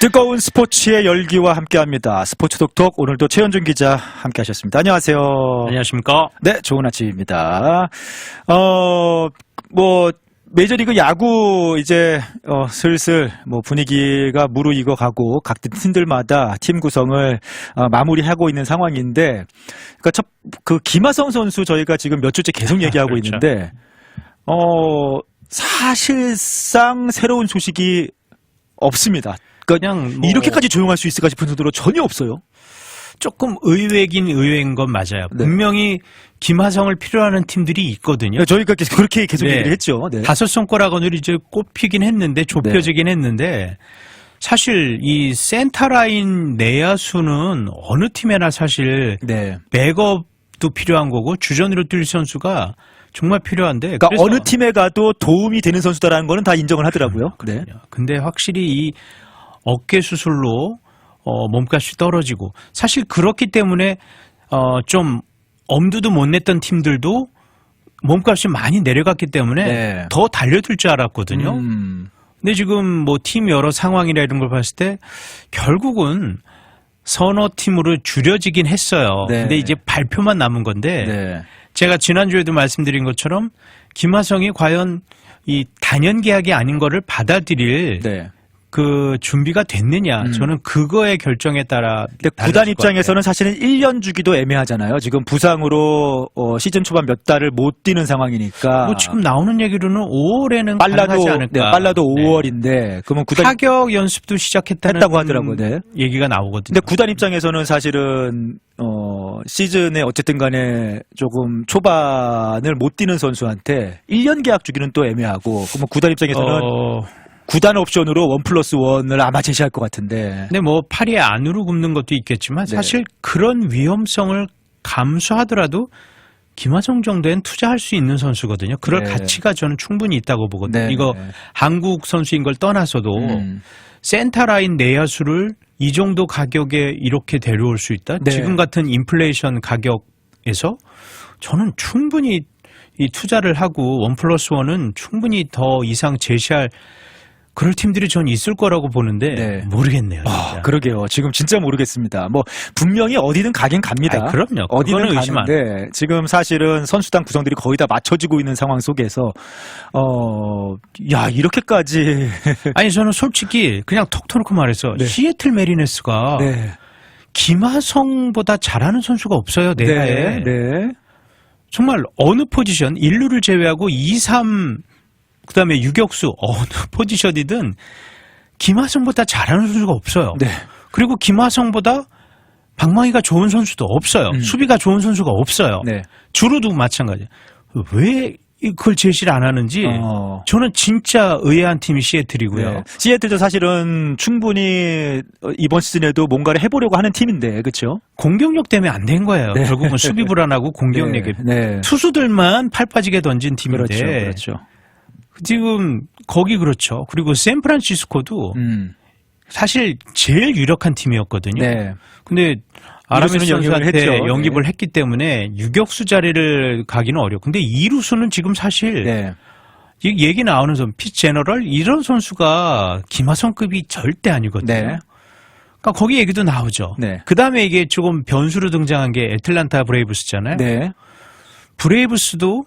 뜨거운 스포츠의 열기와 함께합니다. 스포츠 톡톡 오늘도 최현준 기자 함께하셨습니다. 안녕하세요. 안녕하십니까? 네, 좋은 아침입니다. 메이저리그 야구 이제 슬슬 분위기가 무르익어 가고 각 팀들마다 팀 구성을 마무리하고 있는 상황인데, 그러니까 김하성 선수 저희가 지금 몇 주째 계속 얘기하고 그렇죠. 있는데 사실상 새로운 소식이 없습니다. 그냥 이렇게까지 조용할 수 있을까 싶은 정도로 전혀 없어요. 조금 의외긴 의외인 건 맞아요. 네. 분명히 김하성을 필요로 하는 팀들이 있거든요. 저희가 그렇게 계속 네. 얘기를 했죠. 네. 다섯 손가락으로 이제 꼽히긴 했는데 좁혀지긴 했는데, 사실 이 센터라인 내야수는 어느 팀에나 사실 네. 백업도 필요한 거고 주전으로 뛸 선수가 정말 필요한데, 그러니까 어느 팀에 가도 도움이 되는 선수다라는 거는 다 인정을 하더라고요. 네. 근데 확실히 이 어깨 수술로 몸값이 떨어지고, 사실 그렇기 때문에 좀 엄두도 못 냈던 팀들도 몸값이 많이 내려갔기 때문에 네. 더 달려들 줄 알았거든요. 근데 지금 팀 여러 상황이나 이런 걸 봤을 때 결국은 서너 팀으로 줄여지긴 했어요. 네. 근데 이제 발표만 남은 건데, 네. 제가 지난주에도 말씀드린 것처럼 김하성이 과연 이 단연 계약이 아닌 거를 받아들일 네. 그 준비가 됐느냐, 저는 그거의 결정에 따라. 근데 구단 입장에서는 사실은 1년 주기도 애매하잖아요. 지금 부상으로 시즌 초반 몇 달을 못 뛰는 상황이니까. 지금 나오는 얘기로는 5월에는 가능하지 않을까. 네, 빨라도 5월인데 그러면 구단 타격 연습도 시작했다는 했다고 하더라고요. 네. 얘기가 나오거든요. 근데 구단 입장에서는 사실은 시즌에 어쨌든 간에 조금 초반을 못 뛰는 선수한테 1년 계약 주기는 또 애매하고, 그러면 구단 입장에서는 구단 옵션으로 1+1을 아마 제시할 것 같은데. 근데 팔이 안으로 굽는 것도 있겠지만, 네. 사실 그런 위험성을 감수하더라도 김하성 정도엔 투자할 수 있는 선수거든요. 그럴 네. 가치가 저는 충분히 있다고 보거든요. 네. 이거 한국 선수인 걸 떠나서도 센터라인 내야수를 이 정도 가격에 이렇게 데려올 수 있다? 네. 지금 같은 인플레이션 가격에서 저는 충분히 이 투자를 하고 1+1은 충분히 더 이상 제시할 그럴 팀들이 전 있을 거라고 보는데, 네. 모르겠네요. 진짜. 그러게요. 지금 진짜 모르겠습니다. 분명히 어디든 가긴 갑니다. 그럼요. 어디든 그거는 의심 안 가는데, 지금 사실은 선수단 구성들이 거의 다 맞춰지고 있는 상황 속에서 이렇게까지. 아니, 저는 솔직히 그냥 톡 터놓고 말해서 네. 시애틀 메리너스가 네. 김하성보다 잘하는 선수가 없어요. 내야에. 네. 정말 어느 포지션 1루를 제외하고 2, 3 그다음에 유격수 어느 포지션이든 김하성보다 잘하는 선수가 없어요. 네. 그리고 김하성보다 방망이가 좋은 선수도 없어요. 수비가 좋은 선수가 없어요. 네. 주루도 마찬가지예요. 왜 그걸 제시를 안 하는지 저는 진짜 의아한 팀이 시애틀이고요. 네. 시애틀도 사실은 충분히 이번 시즌에도 뭔가를 해보려고 하는 팀인데, 그렇죠? 공격력 때문에 안 된 거예요. 네. 결국은 수비 불안하고 공격력에 네. 투수들만 팔 빠지게 던진 팀인데, 그렇죠. 지금 거기 그렇죠. 그리고 샌프란시스코도 사실 제일 유력한 팀이었거든요. 네. 근데 아라메스 영입을 선수한테 했죠. 영입을 네. 했기 때문에 유격수 자리를 가기는 어렵고, 근데 2루수는 지금 사실 네. 이 얘기 나오는 선수, 피츠제너럴 이런 선수가 김하성급이 절대 아니거든요. 네. 그러니까 거기 얘기도 나오죠. 네. 그 다음에 이게 조금 변수로 등장한 게 애틀란타 브레이브스잖아요. 네. 브레이브스도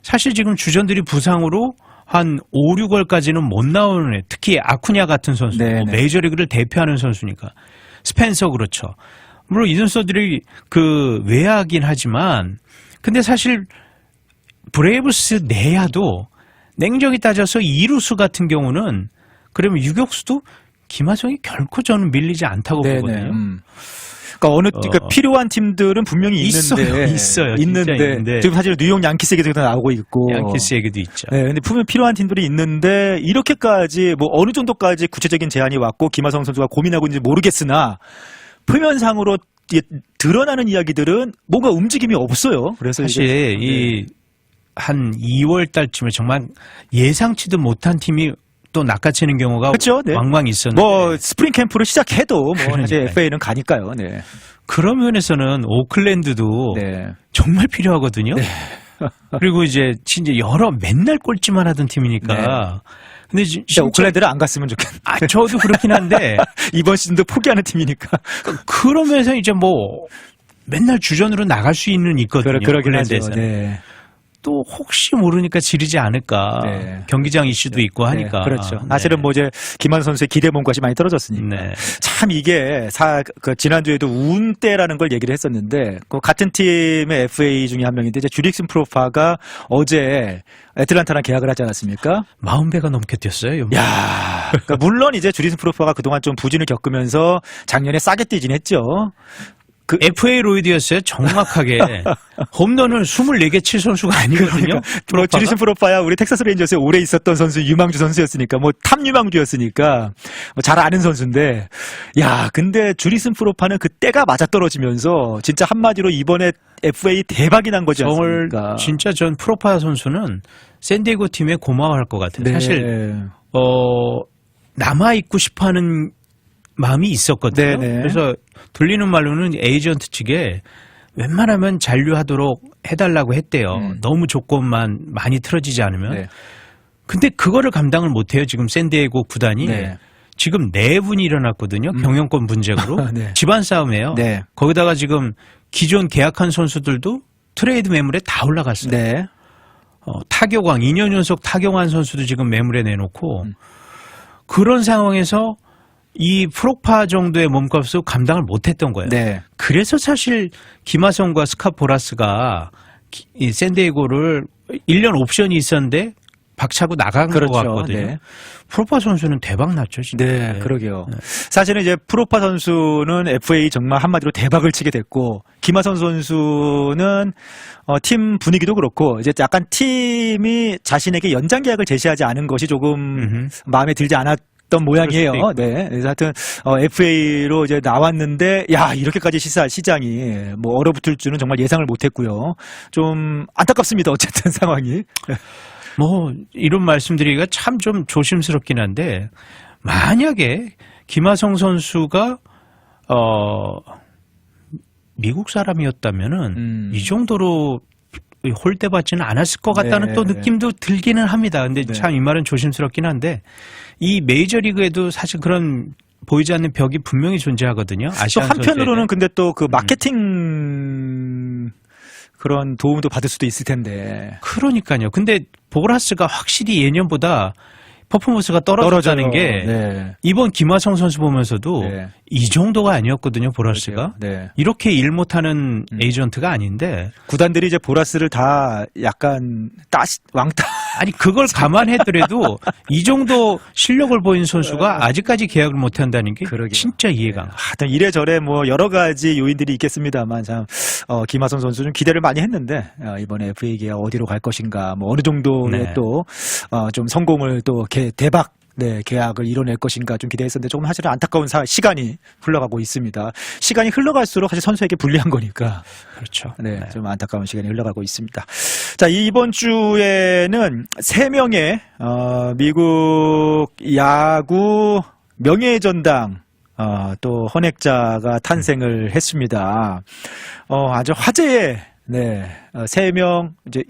사실 지금 주전들이 부상으로 한 5, 6월까지는 못 나오는 애, 특히 아쿠냐 같은 선수, 네, 네. 메이저리그를 대표하는 선수니까. 스펜서 그렇죠. 물론 이 선수들이 외야긴 하지만, 근데 사실 브레이브스 내야도 냉정히 따져서 2루수 같은 경우는, 그러면 유격수도 김하성이 결코 저는 밀리지 않다고 보거든요. 그러니까 필요한 팀들은 분명히 있는데. 있어요. 있는데. 지금 사실 뉴욕 양키스 얘기도 나오고 있고. 양키스 얘기도 있죠. 네, 근데 분명 필요한 팀들이 있는데, 이렇게까지 어느 정도까지 구체적인 제안이 왔고 김하성 선수가 고민하고 있는지 모르겠으나, 표면상으로 드러나는 이야기들은 뭔가 움직임이 없어요. 그래서 사실 한 2월 달쯤에 정말 예상치도 못한 팀이 또 낚아채는 경우가 그렇죠? 네. 왕왕 있었는데, 스프링 캠프를 시작해도 사실 그러니까요. FA는 가니까요. 네. 그런 면에서는 오클랜드도 네. 정말 필요하거든요. 네. 그리고 이제 진짜 맨날 꼴찌만 하던 팀이니까. 네. 근데 진짜 오클랜드를 안 갔으면 좋겠네. 저도 그렇긴 한데 이번 시즌도 포기하는 팀이니까. 그러면서 이제 뭐 맨날 주전으로 나갈 수 있는 있거든요. 그러긴 하죠. 오클랜드에서는. 네. 또 혹시 모르니까 지르지 않을까. 네. 경기장 이슈도 있고 하니까. 네, 그렇죠. 네. 사실은 뭐 이제 김한 선수의 기대 몸값이 많이 떨어졌으니까. 네. 참 이게 지난주에도 운때라는 걸 얘기를 했었는데 그 같은 팀의 FA 중에 한 명인데 이제 주릭슨 프로파가 어제 애틀란타랑 계약을 하지 않았습니까? 40배가 넘게 뛰었어요. 야, 그러니까 물론 이제 주릭슨 프로파가 그동안 좀 부진을 겪으면서 작년에 싸게 뛰긴 했죠. FA 로이드였어요. 정확하게. 홈런을 24개 칠 선수가 아니거든요. 뭐 주리슨 프로파야 우리 텍사스 레인저스에 오래 있었던 선수, 유망주 선수였으니까 뭐 탑 유망주였으니까 뭐 잘 아는 선수인데, 야 근데 주리슨 프로파는 그 때가 맞아떨어지면서 진짜 한마디로 이번에 FA 대박이 난 거지 않습니까? 진짜 전 프로파 선수는 샌디에고 팀에 고마워할 것 같아요. 네. 사실 남아 있고 싶어하는 마음이 있었거든요. 네네. 그래서 들리는 말로는 에이전트 측에 웬만하면 잔류하도록 해달라고 했대요. 너무 조건만 많이 틀어지지 않으면. 네. 근데 그거를 감당을 못해요. 지금 샌디에고 구단이. 네. 지금 내분이 일어났거든요. 경영권 분쟁으로. 네. 집안 싸움이에요. 네. 거기다가 지금 기존 계약한 선수들도 트레이드 매물에 다 올라갔어요. 네. 타격왕 2년 연속 타격왕 선수도 지금 매물에 내놓고 그런 상황에서 이 프로파 정도의 몸값을 감당을 못했던 거예요. 네. 그래서 사실 김하성과 스카포라스가 이 샌디에고를 1년 옵션이 있었는데 박차고 나간 그렇죠. 것 같거든요. 네. 프로파 선수는 대박 났죠, 진짜. 네, 그러게요. 사실은 이제 프로파 선수는 FA 정말 한마디로 대박을 치게 됐고, 김하선 선수는 팀 분위기도 그렇고, 이제 약간 팀이 자신에게 연장 계약을 제시하지 않은 것이 조금 마음에 들지 않았던 모양이에요. 네. 그래서 하여튼, FA로 이제 나왔는데, 야, 이렇게까지 시장이 뭐 얼어붙을 줄은 정말 예상을 못 했고요. 좀 안타깝습니다. 어쨌든 상황이. 뭐 이런 말씀드리기가 참 좀 조심스럽긴 한데 만약에 김하성 선수가 미국 사람이었다면은 이 정도로 홀대받지는 않았을 것 같다는 네. 또 느낌도 들기는 합니다. 근데 네. 참 이 말은 조심스럽긴 한데 이 메이저리그에도 사실 그런 보이지 않는 벽이 분명히 존재하거든요. 또 아시안 한편으로는 근데 또 그 마케팅 그런 도움도 받을 수도 있을 텐데. 그러니까요. 근데 보라스가 확실히 예년보다 퍼포먼스가 떨어졌다는 게 네. 이번 김하성 선수 보면서도 네. 이 정도가 아니었거든요. 보라스가. 네. 이렇게 일 못하는 에이전트가 아닌데 구단들이 이제 보라스를 다 약간 왕따. 아니 그걸 감안했더라도 이 정도 실력을 보인 선수가 아직까지 계약을 못한다는 게 그러게요. 진짜 이해가 안 가. 하여튼 이래저래 뭐 여러 가지 요인들이 있겠습니다만 참 김하성 선수 좀 기대를 많이 했는데 이번에 FA 계약 어디로 갈 것인가 뭐 어느 정도의 네. 또 좀 성공을 또 대박 계약을 이뤄낼 것인가 좀 기대했었는데 조금 사실은 안타까운 시간이 흘러가고 있습니다. 시간이 흘러갈수록 사실 선수에게 불리한 거니까. 그렇죠. 네, 좀 안타까운 시간이 흘러가고 있습니다. 자, 이번 주에는 3명의 미국 야구 명예의 전당 또 헌액자가 탄생을 했습니다. 아주 화제의 3명 이제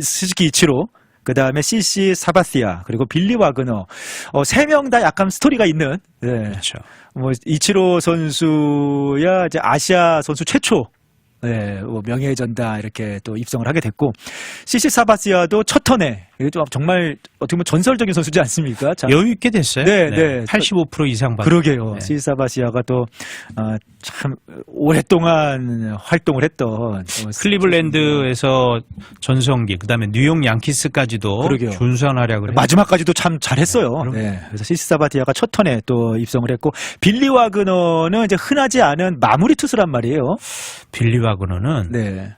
스즈키 이치로, 그 다음에 CC 사바시아, 그리고 빌리 와그너, 3명 다 약간 스토리가 있는, 그렇죠. 뭐, 이치로 선수야, 이제 아시아 선수 최초, 뭐 명예의 전당 이렇게 또 입성을 하게 됐고, CC 사바시아도 첫 턴에, 이게 좀 정말 어떻게 보면 전설적인 선수지 않습니까? 참. 여유 있게 됐어요. 네. 85% 이상 받은. 그러게요. 네. CC 사바시아가 또, 참, 오랫동안 활동을 했던. 클리블랜드에서 전성기, 그다음에 뉴욕 양키스까지도 그러게요. 준수한 활약을 했죠. 마지막까지도 참 잘했어요. 네. 그래서 CC 사바시아가 첫 턴에 또 입성을 했고, 빌리 와그너는 이제 흔하지 않은 마무리 투수란 말이에요. 빌리 와그너는 네.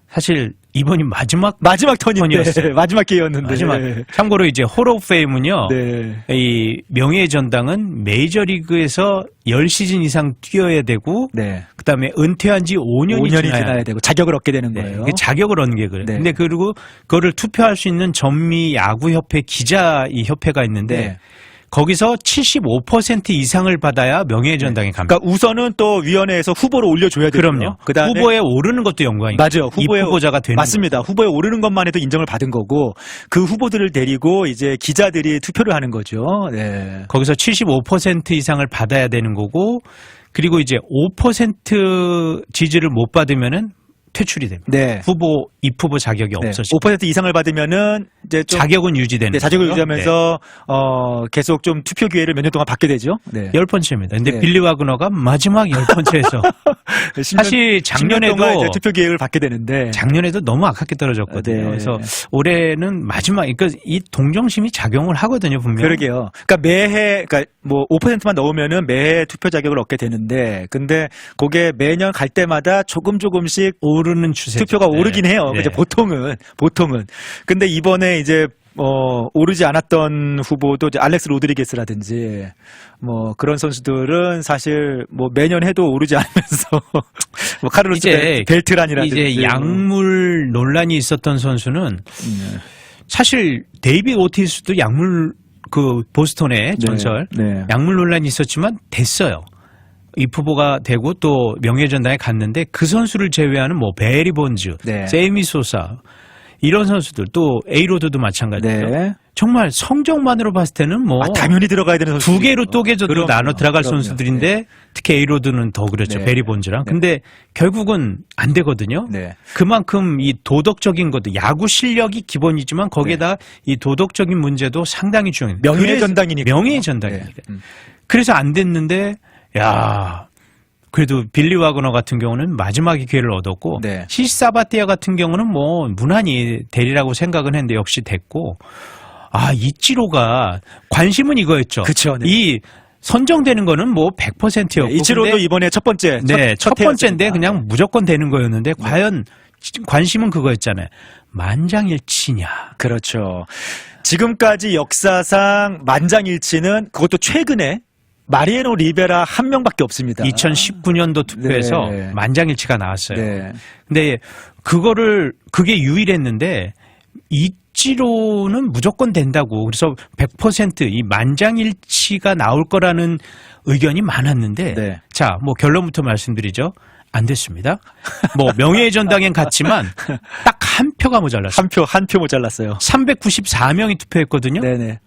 사실 이번이 마지막 턴이었어요. 마지막 기회였는데. 마지막. 네. 참고로 이제 홀 오브 페임은요. 네. 이 명예의 전당은 메이저리그에서 10시즌 이상 뛰어야 되고 네. 그다음에 은퇴한 지 5년이 지나야 되고 자격을 얻게 되는 거예요. 그 자격을 얻는 게 그래요. 네. 근데 그리고 그거를 투표할 수 있는 전미 야구협회 기자 이 협회가 있는데 네. 거기서 75% 이상을 받아야 명예전당에 갑니다. 그러니까 우선은 또 위원회에서 후보로 올려줘야 되고요. 그럼요. 그다음에 후보에 오르는 것도 영광이고. 맞아요. 후보자가 되는 맞습니다. 후보에 오르는 것만 해도 인정을 받은 거고 그 후보들을 데리고 이제 기자들이 투표를 하는 거죠. 네. 거기서 75% 이상을 받아야 되는 거고 그리고 이제 5% 지지를 못 받으면은 퇴출이 됩니다. 네. 입후보 자격이 네. 없어집니다. 5% 이상을 받으면은 이제 좀 자격은 유지되는 네, 자격을 거죠. 유지하면서 계속 좀 투표 기회를 몇 년 동안 받게 되죠. 네. 10번째입니다. 근데 네. 빌리 와그너가 마지막 10번째에서 사실 10년 동안 이제 투표 기회를 받게 되는데 작년에도 너무 아깝게 떨어졌거든요. 네. 그래서 올해는 마지막 그러니까 이 동정심이 작용을 하거든요, 분명. 그러게요. 그러니까 매해 그러니까 뭐 5%만 넣으면은 매해 투표 자격을 얻게 되는데 근데 그게 매년 갈 때마다 조금씩 오르는 추세. 투표가 오르긴 해요. 네. 이제 보통은. 근데 이번에 이제 오르지 않았던 후보도 이제 알렉스 로드리게스라든지 뭐 그런 선수들은 사실 뭐 매년 해도 오르지 않으면서 뭐 카를로스 벨트란이라든지 이제 약물 논란이 있었던 선수는 사실 데이비 오티스도 약물 그 보스턴의 전설 네. 약물 논란이 있었지만 됐어요. 입후보가 되고 또 명예전당에 갔는데 그 선수를 제외하는 뭐 베리 본즈, 네. 세이미 소사 이런 선수들 또 에이로드도 마찬가지죠. 네. 정말 성적만으로 봤을 때는 뭐 당연히 들어가야 되는 선수 두 개로 쪼개져도 나눠 들어갈 선수들인데 네. 특히 에이로드는 더 그렇죠. 네. 베리 본즈랑. 네. 근데 결국은 안 되거든요. 네. 그만큼 이 도덕적인 것도 야구 실력이 기본이지만 거기에다 이 도덕적인 문제도 상당히 중요해요. 명예전당이니까. 명예전당이니까. 네. 그래서 안 됐는데 야 그래도 빌리 와그너 같은 경우는 마지막에 기회를 얻었고 네. 시사바티아 같은 경우는 뭐 무난히 되리라고 생각은 했는데 역시 됐고 이치로가 관심은 이거였죠. 그쵸, 네. 이 선정되는 거는 뭐 100%였고 이치로도 이번에 첫 번째 첫 번째인데 해였습니다. 그냥 무조건 되는 거였는데 과연 관심은 그거였잖아요. 만장일치냐. 그렇죠. 지금까지 역사상 만장일치는 그것도 최근에 마리에노 리베라 한 명밖에 없습니다. 2019년도 투표에서 네. 만장일치가 나왔어요. 네. 근데 그게 유일했는데 이치로는 무조건 된다고. 그래서 100%이 만장일치가 나올 거라는 의견이 많았는데 네. 자, 뭐 결론부터 말씀드리죠. 안 됐습니다. 뭐 명예전당엔 갔지만 딱 한 표가 모자랐어요. 한 표 모자랐어요. 394명이 투표했거든요. 네네.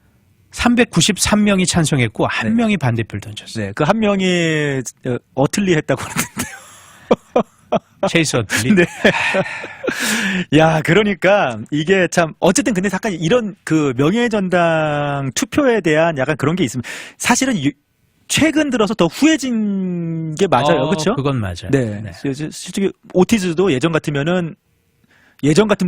393명이 찬성했고 한 네. 명이 반대표를 던졌어요. 네. 그 한 명이 어틀리 했다고 하는데요. 체이스 어틀리. 네. 야, 그러니까 이게 참 어쨌든 근데 잠깐 이런 그 명예전당 투표에 대한 약간 그런 게 있으면 사실은 최근 들어서 더 후해진 게 맞아요. 그렇죠? 그건 맞아요. 네. 솔직히 오티즈도 예전 같으면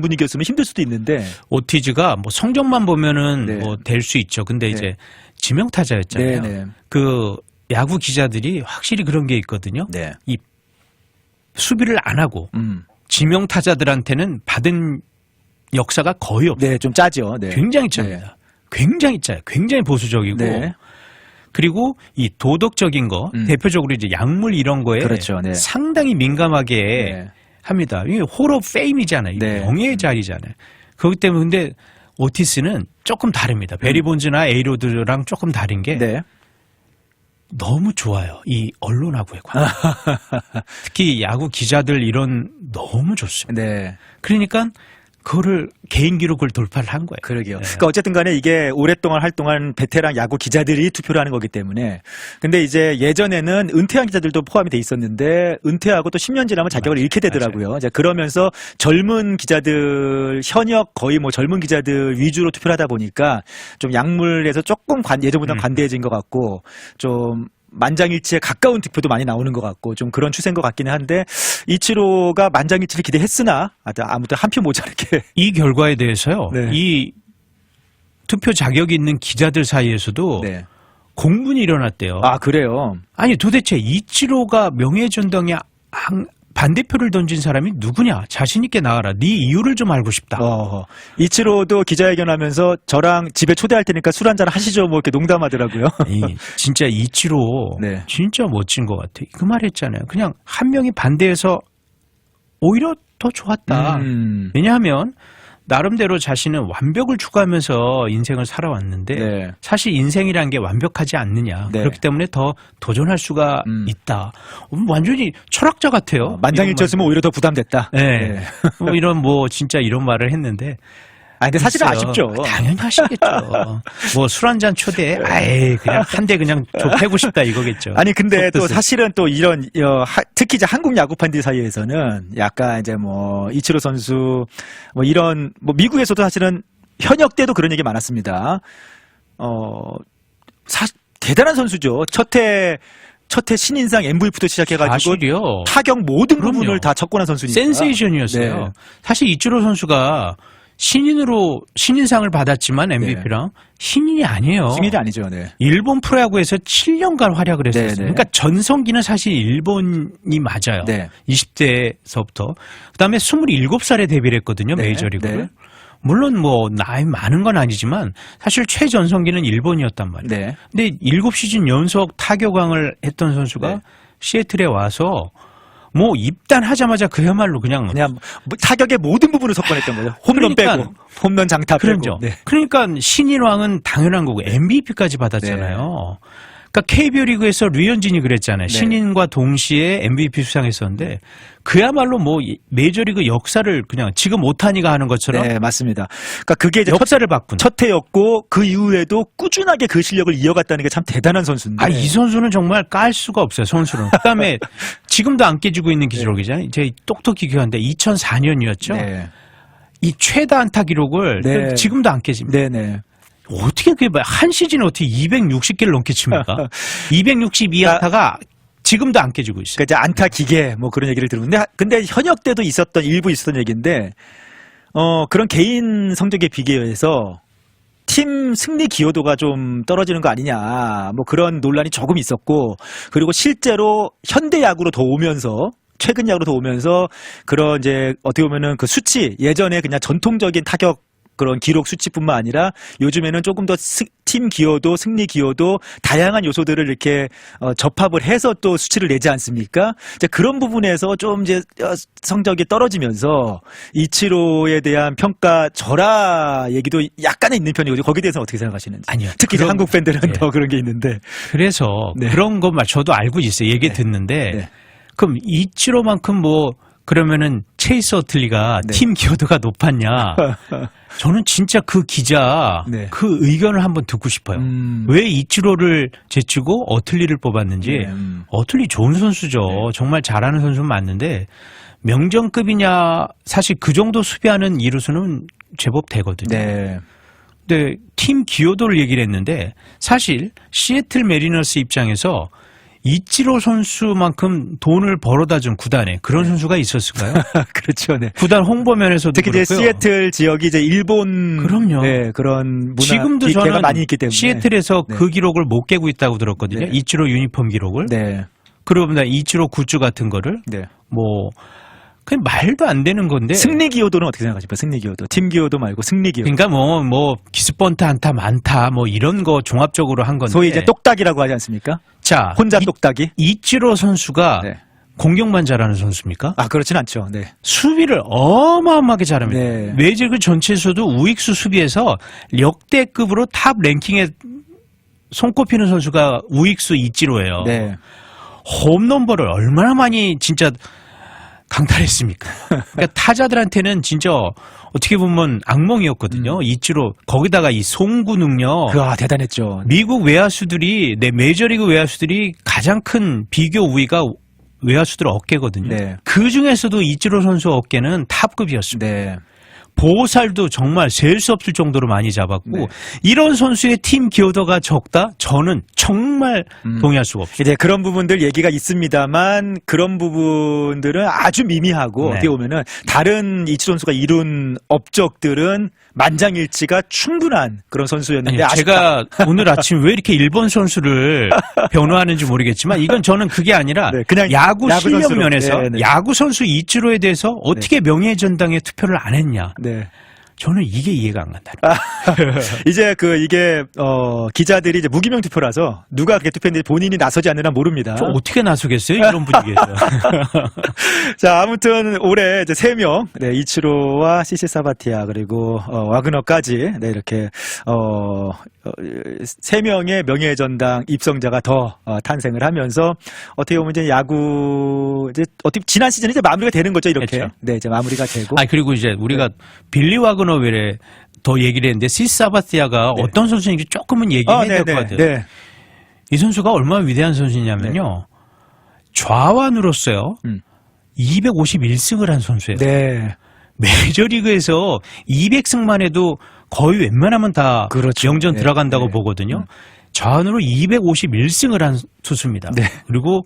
분위기였으면 힘들 수도 있는데 오티즈가 뭐 성적만 보면은 네. 뭐 될 수 있죠. 근데 네. 이제 지명타자였잖아요. 네, 네. 그 야구 기자들이 확실히 그런 게 있거든요. 네. 이 수비를 안 하고 지명타자들한테는 받은 역사가 거의 없어요. 네, 좀 짜죠. 네. 굉장히 짭니다. 네. 굉장히 짜요. 굉장히 보수적이고 네. 그리고 이 도덕적인 거 대표적으로 이제 약물 이런 거에 그렇죠. 네. 상당히 민감하게 네. 합니다. 이게 홀 오브 페임이잖아요. 네. 명예의 자리잖아요. 그렇기 때문에 근데 오티스는 조금 다릅니다. 베리 본즈나 에이로드랑 조금 다른 게 네. 너무 좋아요. 이 언론하고의 관계. 특히 야구 기자들 이런 너무 좋습니다. 네. 그러니까 그거를 개인 기록을 돌파를 한 거예요. 그러게요. 네. 그러니까 어쨌든 간에 이게 오랫동안 활동한 베테랑 야구 기자들이 투표를 하는 거기 때문에 근데 이제 예전에는 은퇴한 기자들도 포함이 돼 있었는데 은퇴하고 또 10년 지나면 자격을 잃게 되더라고요. 이제 그러면서 젊은 기자들 현역 거의 뭐 젊은 기자들 위주로 투표를 하다 보니까 좀 약물에서 조금 예전보다 관대해진 것 같고 좀 만장일치에 가까운 득표도 많이 나오는 것 같고 좀 그런 추세인 것 같기는 한데 이치로가 만장일치를 기대했으나 아무튼 한 표 모자르게 이 결과에 대해서요. 네. 이 투표 자격이 있는 기자들 사이에서도 네. 공분이 일어났대요. 아 그래요? 아니 도대체 이치로가 명예전당에 반대표를 던진 사람이 누구냐? 자신 있게 나와라. 네 이유를 좀 알고 싶다. 이치로도 기자회견하면서 저랑 집에 초대할 테니까 술 한잔 하시죠. 뭐 이렇게 농담하더라고요. 진짜 이치로 네. 진짜 멋진 것 같아. 그 말 했잖아요. 그냥 한 명이 반대해서 오히려 더 좋았다. 왜냐하면 나름대로 자신은 완벽을 추구하면서 인생을 살아왔는데 네. 사실 인생이란 게 완벽하지 않느냐. 네. 그렇기 때문에 더 도전할 수가 있다. 완전히 철학자 같아요. 만장일치였으면 오히려 더 부담됐다. 네. 네. 뭐 이런 뭐 진짜 이런 말을 했는데 근데 사실은 글쎄요. 아쉽죠. 당연히 하시겠죠. 뭐 술 한 잔 초대해. 아이 그냥 한 대 그냥 좁히고 싶다 이거겠죠. 아니 근데 또 속뜻을. 사실은 또 이런 특히 이제 한국 야구 팬들 사이에서는 약간 이제 뭐 이치로 선수 뭐 이런 뭐 미국에서도 사실은 현역 때도 그런 얘기 많았습니다. 대단한 선수죠. 첫해 신인상 MVP도 시작해가지고 사실이요. 타격 모든 그럼요. 부분을 다 접근한 선수니까. 센세이션이었어요. 네. 사실 이치로 선수가 신인상을 받았지만 MVP랑 신인이 아니에요. 승인이 아니죠. 네. 일본 프로야구에서 7년간 활약을 했었어요. 네, 네. 그러니까 전성기는 사실 일본이 맞아요. 네. 20대서부터. 그다음에 27살에 데뷔를 했거든요. 네, 메이저리그를. 네. 물론 뭐 나이 많은 건 아니지만 사실 최전성기는 일본이었단 말이에요. 네. 근데 7시즌 연속 타격왕을 했던 선수가 네. 시애틀에 와서 뭐 입단하자마자 그야말로 그냥 뭐 타격의 모든 부분을 석권했던 거죠. 홈런 그러니까 빼고, 홈런 장타 그렇죠. 빼고. 네. 그러니까 신인왕은 당연한 거고 MVP까지 받았잖아요. 그러니까 KBO 리그에서 류현진이 그랬잖아요. 네. 신인과 동시에 MVP 수상했었는데 그야말로 뭐 메이저리그 역사를 그냥 지금 오타니가 하는 것처럼 네, 맞습니다. 그러니까 그게 이제 역사를 바꾼. 첫 해였고 그 이후에도 꾸준하게 그 실력을 이어갔다는 게 참 대단한 선수인데. 이 선수는 정말 깔 수가 없어요, 선수는. 그다음에 지금도 안 깨지고 있는 기록이잖아요. 제 똑똑히 기억하는데 2004년이었죠. 네. 이 최다 안타 기록을 네. 지금도 안 깨집니다. 네네. 어떻게 그게 한 시즌에 어떻게 260개를 넘게 칩니까? 262안타가 지금도 안 깨지고 있어요. 그러니까 이제 안타 기계 뭐 그런 얘기를 들었는데 근데 현역 때도 일부 있었던 얘기인데 그런 개인 성적에 비교해서 팀 승리 기여도가 좀 떨어지는 거 아니냐 뭐 그런 논란이 조금 있었고 그리고 실제로 현대 야구로 더 오면서 최근 야구로 더 오면서 그런 이제 어떻게 보면은 그 수치 예전에 그냥 전통적인 타격 그런 기록 수치뿐만 아니라 요즘에는 조금 더 팀 기여도 승리 기여도 다양한 요소들을 이렇게 접합을 해서 또 수치를 내지 않습니까? 이제 그런 부분에서 좀 이제 성적이 떨어지면서 이치로에 대한 평가 절하 얘기도 약간은 있는 편이거든요. 거기에 대해서 어떻게 생각하시는지? 아니요. 특히 이제 한국 팬들은 네. 더 그런 게 있는데. 그래서 네. 그런 것만 저도 알고 있어요. 얘기 네. 듣는데 네. 그럼 이치로만큼 뭐 그러면은 체이스 어틀리가 네. 팀 기여도가 높았냐? 저는 진짜 그 기자 네. 그 의견을 한번 듣고 싶어요. 왜 이치로를 제치고 어틀리를 뽑았는지. 네. 어틀리 좋은 선수죠. 네. 정말 잘하는 선수는 맞는데 명정급이냐 사실 그 정도 수비하는 이루수는 제법 되거든요. 네. 근데 팀 기여도를 얘기를 했는데 사실 시애틀 메리너스 입장에서 이치로 선수만큼 돈을 벌어다 준 구단에 그런 선수가 있었을까요? 그렇죠. 네. 구단 홍보면에서도 특히 이제 그렇고요. 시애틀 지역이 이제 일본 그럼요. 네, 그런 문화 지금도 기회가 저는 많이 있기 때문에 시애틀에서 네. 그 기록을 못 깨고 있다고 들었거든요. 네. 이치로 유니폼 기록을. 네. 그러면 이치로 굿즈 같은 거를 네. 뭐 그냥 말도 안 되는 건데. 승리 기여도는 어떻게 생각하십니까? 승리 기여도. 팀 기여도 말고 승리 기여도. 그러니까 뭐 기스번트 안타 많다 뭐 이런 거 종합적으로 한 건데. 소위 이제 똑딱이라고 하지 않습니까? 자, 혼자 똑딱이? 이치로 선수가 네. 공격만 잘하는 선수입니까? 그렇진 않죠. 네. 수비를 어마어마하게 잘합니다. 네. 메이저리그 전체에서도 우익수 수비에서 역대급으로 탑 랭킹에 손꼽히는 선수가 우익수 이치로예요. 네. 홈런볼을 얼마나 많이 진짜 강탈했습니까? 그러니까 타자들한테는 진짜 어떻게 보면 악몽이었거든요. 이치로 거기다가 이 송구 능력. 대단했죠. 미국 외야수들이 메이저리그 외야수들이 가장 큰 비교 우위가 외야수들 어깨거든요. 네. 그 중에서도 이치로 선수 어깨는 탑급이었습니다. 네. 보살도 정말 셀 수 없을 정도로 많이 잡았고 네. 이런 선수의 팀 기여도가 적다? 저는 정말 동의할 수가 없어요. 이제 그런 부분들 얘기가 있습니다만 그런 부분들은 아주 미미하고 네. 어떻게 보면은 다른 이치로 선수가 이룬 업적들은 만장일치가 충분한 그런 선수였는데 아니요, 제가 오늘 아침 왜 이렇게 일본 선수를 변호하는지 모르겠지만 이건 저는 그게 아니라 네, 그냥 야구 실력 선수로. 면에서 네, 네. 야구 선수 이치로에 대해서 어떻게 명예의 전당에 투표를 안 했냐. 네. 저는 이게 이해가 안 간다. 이제 이게 기자들이 이제 무기명 투표라서 누가 그렇게 투표했는지 본인이 나서지 않는 한 모릅니다. 저 어떻게 나서겠어요? 이런 분위기에서. 자, 아무튼 올해 이제 3명, 네, 이치로와 시시 사바티아 그리고 와그너까지 네, 이렇게 3명의 명예전당 입성자가 더 탄생을 하면서 어떻게 보면 이제 야구 이제 어떻게 지난 시즌이 이제 마무리가 되는 거죠, 이렇게. 그렇죠. 네, 이제 마무리가 되고. 그리고 이제 우리가 빌리 와그너 외에 더 얘기를 했는데 사바티아가 네. 어떤 선수인지 조금은 얘기해야 될 것 같아요. 네. 이 선수가 얼마나 위대한 선수냐면요. 좌완으로서요. 251승을 한 선수예요. 네. 메이저리그에서 200승만 해도 거의 웬만하면 다 그렇죠. 영전 네. 들어간다고 네. 보거든요. 좌완으로 251승을 한 투수입니다. 네. 그리고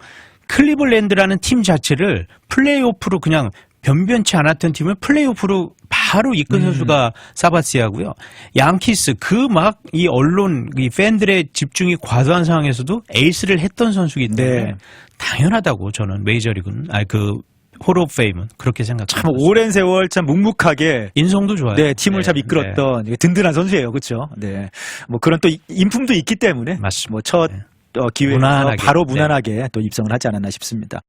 클리블랜드라는 팀 자체를 플레이오프로 그냥 변변치 않았던 팀을 플레이오프로 바로 이끈 선수가 사바티아고요. 양키스 이 언론 이 팬들의 집중이 과도한 상황에서도 에이스를 했던 선수이기 때문에 네. 당연하다고 저는 메이저리그는 홀 오브 페임은 그렇게 생각합니다. 참 오랜 세월 참 묵묵하게 인성도 좋아요. 네, 팀을 참 이끌었던 든든한 선수예요. 그렇죠? 네. 뭐 그런 또 인품도 있기 때문에 맞습니다. 뭐 첫 기회에서 무난하게. 바로 무난하게 또 입성을 하지 않았나 싶습니다.